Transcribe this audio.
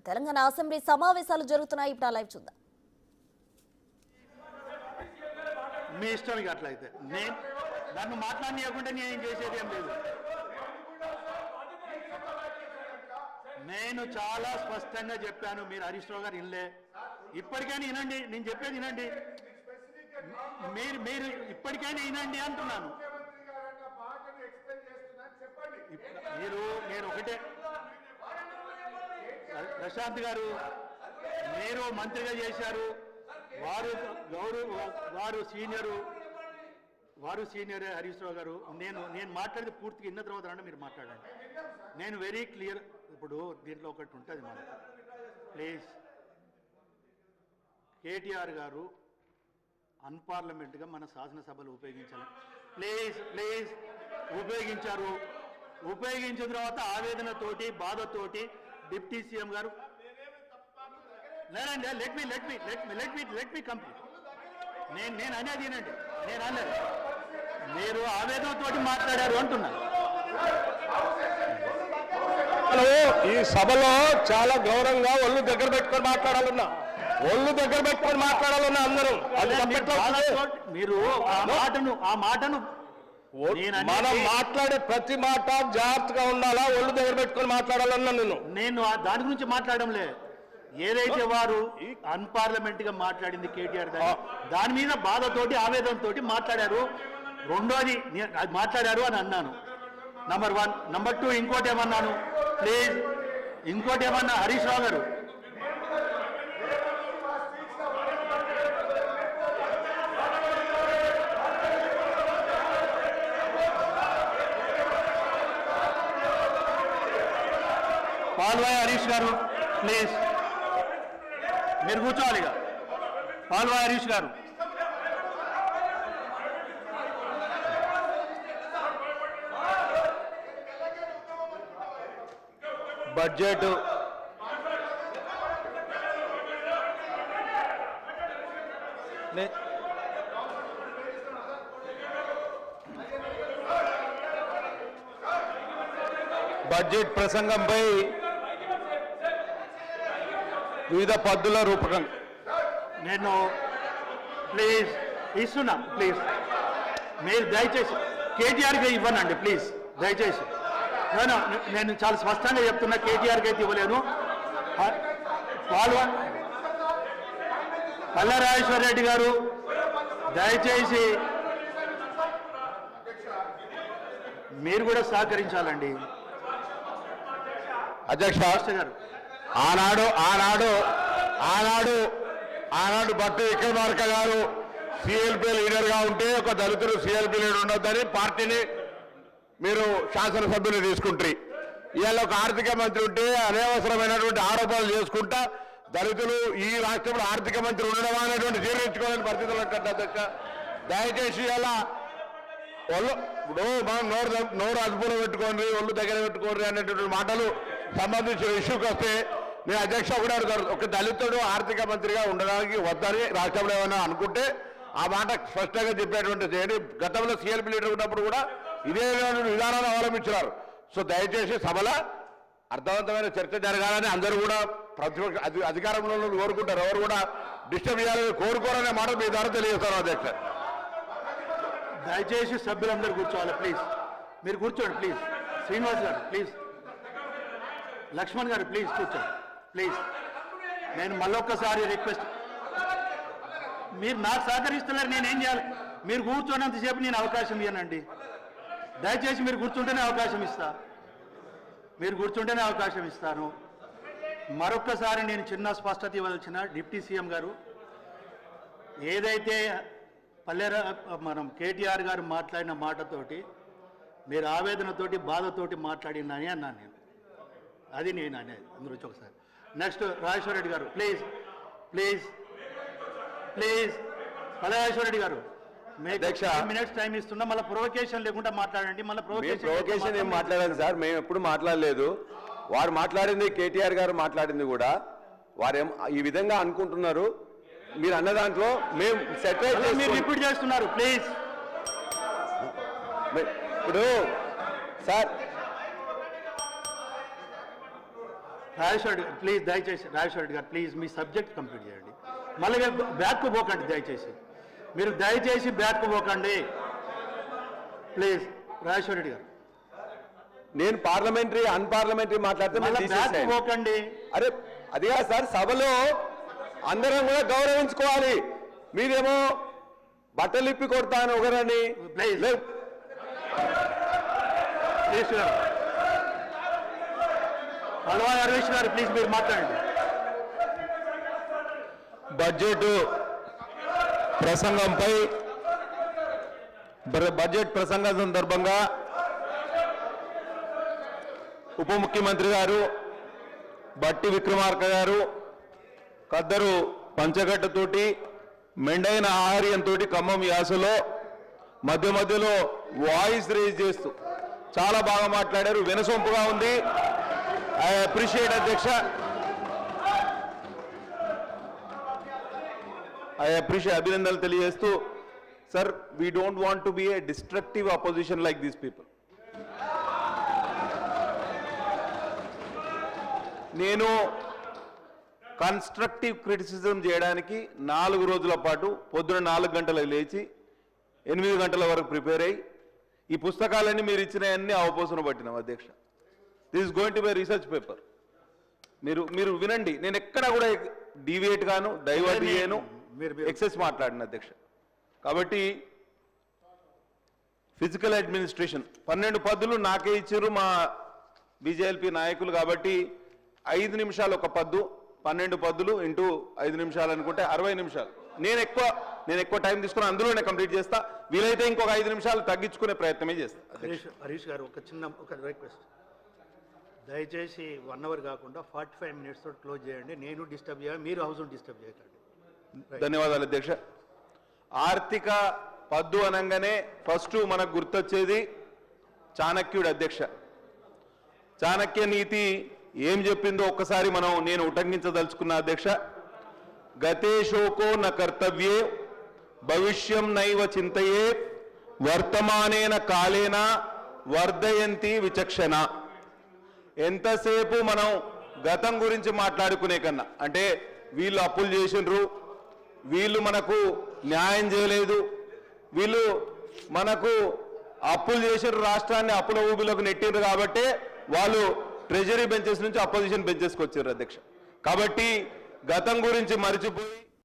Telangana assembly సమావేశాలు జరుగుతున్నాయి. ఇప్పుడు లైవ్ చూద్దాం. మీ ఇష్టం ఇక అట్లయితే నేను నన్ను మాట్లాడనీయకుండా నేను చేసేది ఏం లేదు. నేను చాలా స్పష్టంగా చెప్పాను, మీరు హరీష్ రావు గారు వినలే. ఇప్పటికైనా వినండి, నేను చెప్పేది వినండి. మీరు ఇప్పటికైనా వినండి అంటున్నాను. నేను ఒకటే, ప్రశాంత్ గారు మీరు మంత్రిగా చేశారు, వారు సీనియర్ హరీష్ రావు గారు. నేను మాట్లాడితే పూర్తిగా విన్న తర్వాత రండి మీరు మాట్లాడండి. నేను వెరీ క్లియర్. ఇప్పుడు దీంట్లో ఒకటి ఉంటుంది మనకు, ప్లీజ్. కేటీఆర్ గారు అన్పార్లమెంట్గా మన శాసనసభలు ఉపయోగించాలి. ప్లీజ్ ఉపయోగించిన తర్వాత ఆవేదనతోటి బాధతోటి డిప్యూటీ సీఎం గారు లేదండి, లెట్ మీ కంప్లీట్. నేను అనేది వినండి, నేను అనలేదు. మీరు ఆవేదనతోటి మాట్లాడారు అంటున్నా. ఈ సభలో చాలా గౌరవంగా ఒళ్ళు దగ్గర పెట్టుకొని మాట్లాడాలన్నా అందరూ. మీరు ఆ మాటను మనం మాట్లాడే ప్రతి మాట జాగ్రత్తగా ఉండాలా, ఒళ్ళు దగ్గర పెట్టుకొని మాట్లాడాలన్నా నేను దాని గురించి మాట్లాడడంలే. ఏదైతే వారు అన్పార్లమెంట్ గా మాట్లాడింది కేటీఆర్ దాని మీద బాధతోటి ఆవేదనతోటి మాట్లాడారు. రెండోది మాట్లాడారు అని అన్నాను, నంబర్ 1. నంబర్ 2 ఇంకోటి ఏమన్నాను, ప్లీజ్ ఇంకోటి ఏమన్నా హరీష్ రావు గారు, పాల్వాయి హరీష్ గారు ప్లీజ్ మీరు కూర్చోవాలి. ఇక పాల్వాయి హరీష్ గారు బడ్జెట్ ప్రసంగంపై వివిధ పద్ధతుల రూపకం నేను ప్లీజ్ ఇస్తున్నా. ప్లీజ్ మీరు దయచేసి కేటీఆర్కి ఇవ్వనండి ప్లీజ్ దయచేసి. నేను చాలా స్పష్టంగా చెప్తున్నా, కేటీఆర్కి అయితే ఇవ్వలేను. పల్లెరాజేశ్వర రెడ్డి గారు దయచేసి మీరు కూడా సహకరించాలండి. అధ్యక్ష గారు ఆనాడు భట్టి విక్రమార్క గారు సిఎల్పి లీడర్గా ఉంటే ఒక దళితులు సిఎల్పి లీడర్ ఉండొద్దని పార్టీని మీరు శాసనసభ్యులు తీసుకుంటారు. ఇవాళ ఒక ఆర్థిక మంత్రి ఉంటే అనవసరమైనటువంటి ఆరోపణలు చేసుకుంటా దళితులు ఈ రాష్ట్రంలో ఆర్థిక మంత్రి ఉండడం అనేటువంటి జీర్ణించుకోవాలని పరిస్థితులు ఉంటుంది. అధ్యక్ష దయచేసి ఇలా ఇప్పుడు మనం నోరు అదుపులో పెట్టుకోండి, ఒళ్ళు దగ్గర పెట్టుకోండి అనేటువంటి మాటలు సంబంధించిన ఇష్యూకి వస్తే నేను అధ్యక్ష కూడా అడుగుతాను, ఒక దళితుడు ఆర్థిక మంత్రిగా ఉండడానికి వద్దని రాష్ట్రంలో ఏమైనా అనుకుంటే ఆ మాట స్పష్టంగా చెప్పేటువంటి చేయండి. గతంలో సిఎల్పి లీడర్ ఉన్నప్పుడు కూడా ఇదే విధానాన్ని అవలంబించినారు. సో దయచేసి సభలో అర్థవంతమైన చర్చ జరగాలని అందరూ కూడా ప్రతిపక్ష అధికారంలో కోరుకుంటారు. ఎవరు కూడా డిస్టర్బ్ చేయాలని కోరుకోరనే మాట మీ ద్వారా తెలియజేస్తారు. అధ్యక్ష దయచేసి సభ్యులందరూ కూర్చోవాలి ప్లీజ్. మీరు కూర్చోండి ప్లీజ్. శ్రీనివాస్ గారు ప్లీజ్, లక్ష్మణ్ గారు ప్లీజ్ కూర్చోండి ప్లీజ్. నేను మళ్ళొక్కసారి రిక్వెస్ట్, మీరు నాకు సహకరిస్తున్నారు, నేనేం చేయాలి? మీరు కూర్చోనంతసేపు నేను అవకాశం ఇవ్వనండి. దయచేసి మీరు కూర్చుంటేనే అవకాశం ఇస్తాను. మరొక్కసారి నేను చిన్న స్పష్టత ఇవ్వాల్సిన డిప్యూటీ సీఎం గారు, ఏదైతే మనం కేటీఆర్ గారు మాట్లాడిన మాటతోటి మీరు ఆవేదనతోటి బాధతోటి మాట్లాడినని అన్నాను నేను. అది నేను అనేది అందరూ వచ్చి ఒకసారి. నెక్స్ట్ రాజేశ్వర రెడ్డి గారు ప్లీజ్ పల్లెరాజేశ్వర రెడ్డి గారు మినిట్స్ టైం ఇస్తున్నా, మళ్ళీ ప్రొవకేషన్ లేకుండా మాట్లాడండి. మళ్ళీ ప్రొవకేషన్ ఏం మాట్లాడాలి సార్, మేము ఎప్పుడు మాట్లాడలేదు. వారు మాట్లాడింది కేటీఆర్ గారు మాట్లాడింది కూడా వారేం ఈ విధంగా అనుకుంటున్నారు. మీరు అన్న దాంట్లో మేము సెటరేట్ మీరు రిపీట్ చేస్తున్నారు ప్లీజ్. ఇప్పుడు సార్ రాజేశ్వర రెడ్డి గారు ప్లీజ్ దయచేసి రాజేశ్వర రెడ్డి గారు ప్లీజ్ మీ సబ్జెక్ట్ కంప్లీట్ చేయండి. మళ్ళీ బ్యాక్కు పోకండి దయచేసి. మీరు దయచేసి బ్యాక్కు పోకండి ప్లీజ్. రాజేశ్వర రెడ్డి గారు నేను పార్లమెంటరీ అన్పార్లమెంటరీ మాట్లాడితే మీరు మళ్ళీ బ్యాక్కు తీసేసేయండి. పోకండి. అరే అది కాదు సార్, సభలో అందరం కూడా గౌరవించుకోవాలి. మీరేమో బట్టలు ఇప్పి కొడతాను ఒకరని. Please. ప్లీజ్ గారు పల్వాయి హరీష్ గారు ప్లీజ్ మీరు మాట్లాడండి. బడ్జెట్ ప్రసంగంపై బడ్జెట్ ప్రసంగం సందర్భంగా ఉప ముఖ్యమంత్రి గారు బట్టి విక్రమార్క గారు కద్దరు పంచగడ్డతోటి మెండైన ఆహార్యంతో ఖమ్మం యాసలో మధ్య మధ్యలో వాయిస్ రేజ్ చేస్తూ చాలా బాగా మాట్లాడారు. వినసొంపుగా ఉంది. ఐ అప్రిషియేట్ అధ్యక్ష. అభినందనలు తెలియజేస్తూ sir, we don't want to be A destructive opposition like these people. నేను కన్స్ట్రక్టివ్ క్రిటిసిజం చేయడానికి 4 రోజుల పాటు పొద్దున 4 గంటలకు లేచి 8 గంటల వరకు ప్రిపేర్ అయ్యి ఈ పుస్తకాలన్నీ మీరు ఇచ్చినవన్నీ అవపోసన పట్టినాం అధ్యక్ష. This is going to be research paper. మీరు వినండి, నేను ఎక్కడ కూడా డీవియేట్ గాను డైవర్ట్ చేయను, ఎక్సెస్ మాట్లాడిన అధ్యక్ష. కాబట్టి ఫిజికల్ అడ్మినిస్ట్రేషన్ 12 పద్దులు నాకే ఇచ్చారు మా బీజేఎల్పీ నాయకులు. కాబట్టి 5 నిమిషాలు ఒక పద్దు, 12 పద్దులు ఇంటూ 5 నిమిషాలు అనుకుంటే 60 నిమిషాలు. నేను ఎక్కువ టైం తీసుకుని అందులోనే కంప్లీట్ చేస్తా. వీలైతే ఇంకొక 5 నిమిషాలు తగ్గించుకునే ప్రయత్నమే చేస్తా. హరీష్ గారు ఒక రిక్వెస్ట్, దయచేసి 1 అవర్ కాకుండా 45 మినిట్స్ తోటి క్లోజ్ చేయండి. నేను డిస్టర్బ్ చేయాలి, మీరు హౌస్ డిస్టర్బ్ చేయకండి. ధన్యవాదాలు అధ్యక్ష. ఆర్థిక పద్దు అనగానే ఫస్ట్ మనకు గుర్తొచ్చేది చాణక్యుడు అధ్యక్ష. చాణక్య నీతి ఏం చెప్పిందో ఒక్కసారి నేను ఉటంకించదలుచుకున్న అధ్యక్ష. గతే శోకో న కర్తవ్యే భవిష్యం నైవ చింతయే వర్తమానేన కాలేన వర్ధయంతి విచక్షణ. ఎంతసేపు మనం గతం గురించి మాట్లాడుకునే కన్నా, అంటే వీళ్ళు అప్పులు చేసిండ్రు, వీళ్ళు మనకు న్యాయం చేయలేదు, వీళ్ళు మనకు అప్పులు చేసిండ్రు, రాష్ట్రాన్ని అప్పుల ఊబిలోకి నెట్టిండ్రు, కాబట్టి వాళ్ళు ట్రెజరీ బెంచెస్ నుంచి అపోజిషన్ బెంచెస్కి వచ్చారు అధ్యక్ష. కాబట్టి గతం గురించి మర్చిపోయి